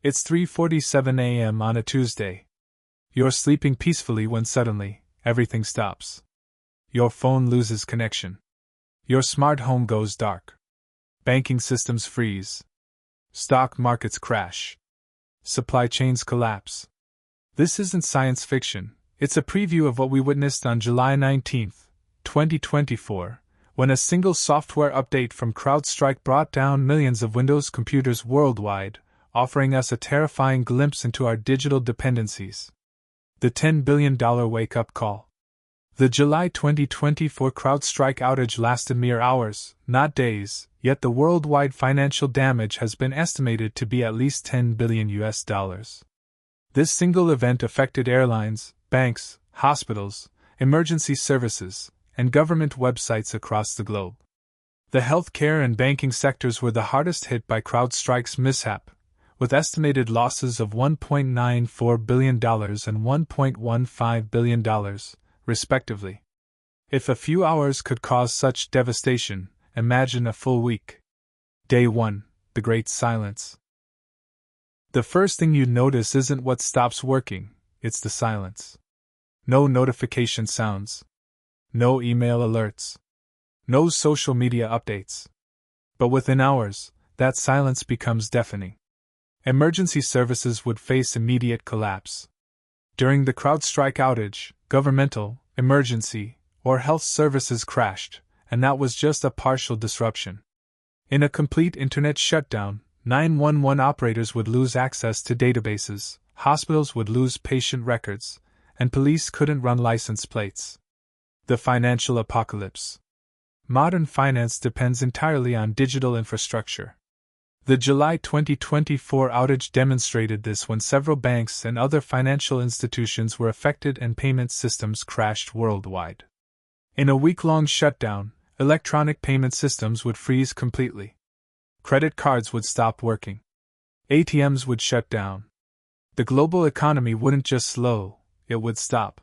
It's 3:47 a.m. on a Tuesday. You're sleeping peacefully when suddenly, everything stops. Your phone loses connection. Your smart home goes dark. Banking systems freeze. Stock markets crash. Supply chains collapse. This isn't science fiction, it's a preview of what we witnessed on July 19, 2024, when a single software update from CrowdStrike brought down millions of Windows computers worldwide, offering us a terrifying glimpse into our digital dependencies. The $10 billion wake-up call. The July 2024 CrowdStrike outage lasted mere hours, not days, yet the worldwide financial damage has been estimated to be at least $10 billion. This single event affected airlines, banks, hospitals, emergency services, and government websites across the globe. The healthcare and banking sectors were the hardest hit by CrowdStrike's mishap, with estimated losses of $1.94 billion and $1.15 billion, respectively. If a few hours could cause such devastation, imagine a full week. Day 1, the Great Silence. The first thing you notice isn't what stops working, it's the silence. No notification sounds. No email alerts. No social media updates. But within hours, that silence becomes deafening. Emergency services would face immediate collapse. During the CrowdStrike outage, governmental, emergency, or health services crashed, and that was just a partial disruption. In a complete internet shutdown, 911 operators would lose access to databases, hospitals would lose patient records, and police couldn't run license plates. The financial apocalypse. Modern finance depends entirely on digital infrastructure. The July 2024 outage demonstrated this when several banks and other financial institutions were affected and payment systems crashed worldwide. In a week-long shutdown, electronic payment systems would freeze completely. Credit cards would stop working. ATMs would shut down. The global economy wouldn't just slow, it would stop.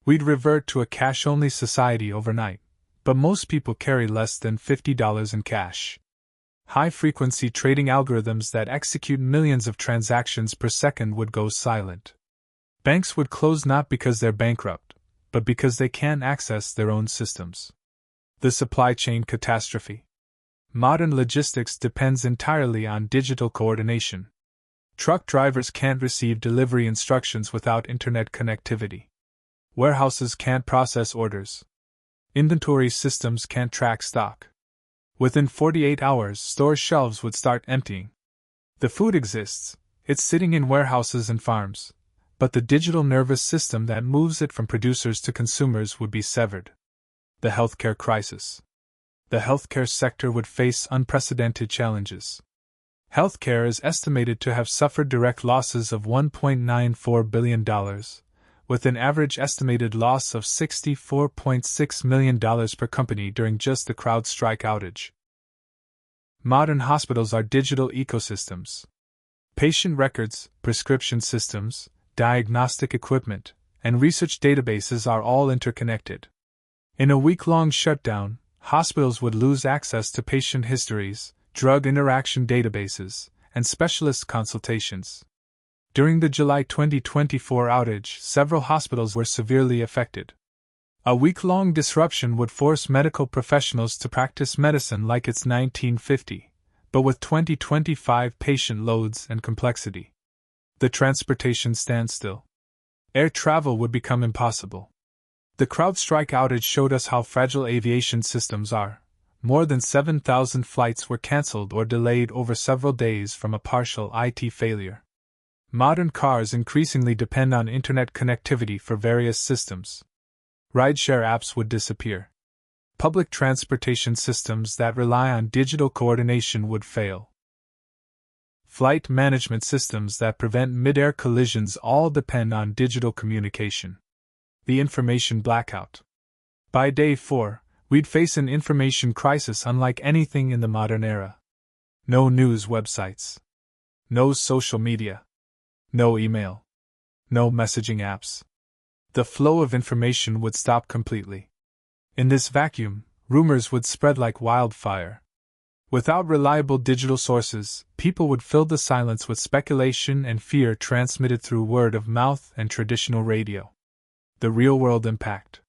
We'd revert to a cash-only society overnight, but most people carry less than $50 in cash. High-frequency trading algorithms that execute millions of transactions per second would go silent. Banks would close not because they're bankrupt, but because they can't access their own systems. The supply chain catastrophe. Modern logistics depends entirely on digital coordination. Truck drivers can't receive delivery instructions without internet connectivity. Warehouses can't process orders. Inventory systems can't track stock. Within 48 hours, store shelves would start emptying. The food exists, it's sitting in warehouses and farms, but the digital nervous system that moves it from producers to consumers would be severed. The healthcare crisis. The healthcare sector would face unprecedented challenges. Healthcare is estimated to have suffered direct losses of $1.94 billion, with an average estimated loss of $64.6 million per company during just the CrowdStrike outage. Modern hospitals are digital ecosystems. Patient records, prescription systems, diagnostic equipment, and research databases are all interconnected. In a week-long shutdown, hospitals would lose access to patient histories, drug interaction databases, and specialist consultations. During the July 2024 outage, several hospitals were severely affected. A week-long disruption would force medical professionals to practice medicine like it's 1950, but with 2025 patient loads and complexity. The transportation standstill. Air travel would become impossible. The CrowdStrike outage showed us how fragile aviation systems are. More than 7,000 flights were cancelled or delayed over several days from a partial IT failure. Modern cars increasingly depend on internet connectivity for various systems. Rideshare apps would disappear. Public transportation systems that rely on digital coordination would fail. Flight management systems that prevent mid-air collisions all depend on digital communication. The information blackout. By day 4, we'd face an information crisis unlike anything in the modern era. No news websites. No social media. No email. No messaging apps. The flow of information would stop completely. In this vacuum, rumors would spread like wildfire. Without reliable digital sources, people would fill the silence with speculation and fear transmitted through word of mouth and traditional radio. The real-world impact.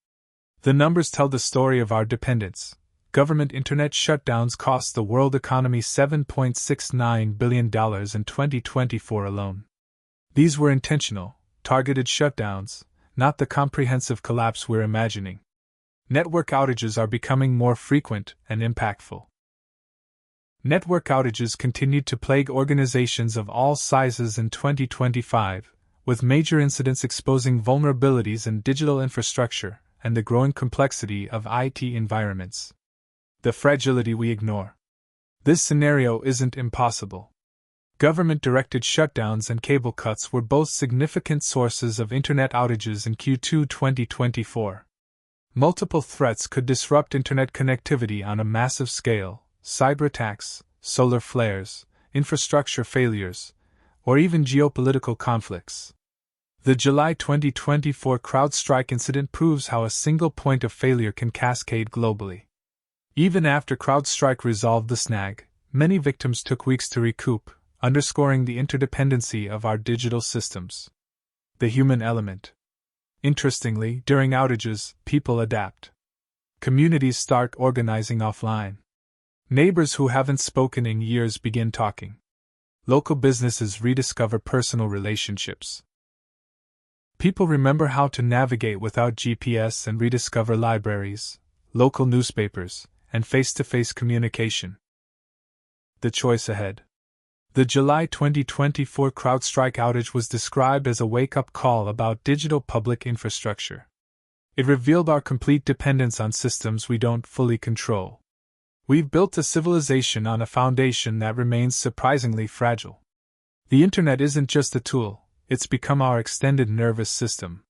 The numbers tell the story of our dependence. Government internet shutdowns cost the world economy $7.69 billion in 2024 alone. These were intentional, targeted shutdowns, not the comprehensive collapse we're imagining. Network outages are becoming more frequent and impactful. Network outages continued to plague organizations of all sizes in 2025, with major incidents exposing vulnerabilities in digital infrastructure and the growing complexity of IT environments. The fragility we ignore. This scenario isn't impossible. Government-directed shutdowns and cable cuts were both significant sources of internet outages in Q2 2024. Multiple threats could disrupt internet connectivity on a massive scale: cyber attacks, solar flares, infrastructure failures, or even geopolitical conflicts. The July 2024 CrowdStrike incident proves how a single point of failure can cascade globally. Even after CrowdStrike resolved the snag, many victims took weeks to recoup, underscoring the interdependency of our digital systems. The human element. Interestingly, during outages, people adapt. Communities start organizing offline. Neighbors who haven't spoken in years begin talking. Local businesses rediscover personal relationships. People remember how to navigate without GPS and rediscover libraries, local newspapers, and face-to-face communication. The choice ahead. The July 2024 CrowdStrike outage was described as a wake-up call about digital public infrastructure. It revealed our complete dependence on systems we don't fully control. We've built a civilization on a foundation that remains surprisingly fragile. The internet isn't just a tool, it's become our extended nervous system.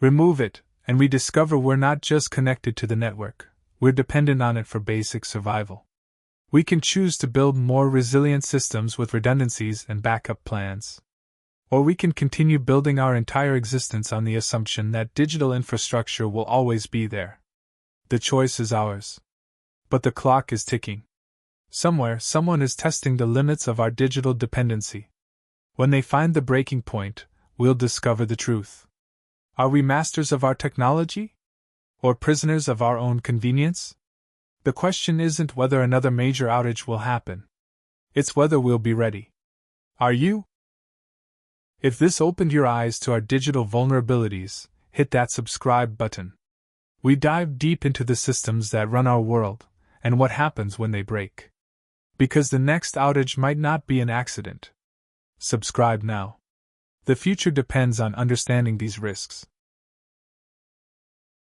Remove it, and we discover we're not just connected to the network, we're dependent on it for basic survival. We can choose to build more resilient systems with redundancies and backup plans. Or we can continue building our entire existence on the assumption that digital infrastructure will always be there. The choice is ours. But the clock is ticking. Somewhere, someone is testing the limits of our digital dependency. When they find the breaking point, we'll discover the truth. Are we masters of our technology? Or prisoners of our own convenience? The question isn't whether another major outage will happen. It's whether we'll be ready. Are you? If this opened your eyes to our digital vulnerabilities, hit that subscribe button. We dive deep into the systems that run our world, and what happens when they break. Because the next outage might not be an accident. Subscribe now. The future depends on understanding these risks.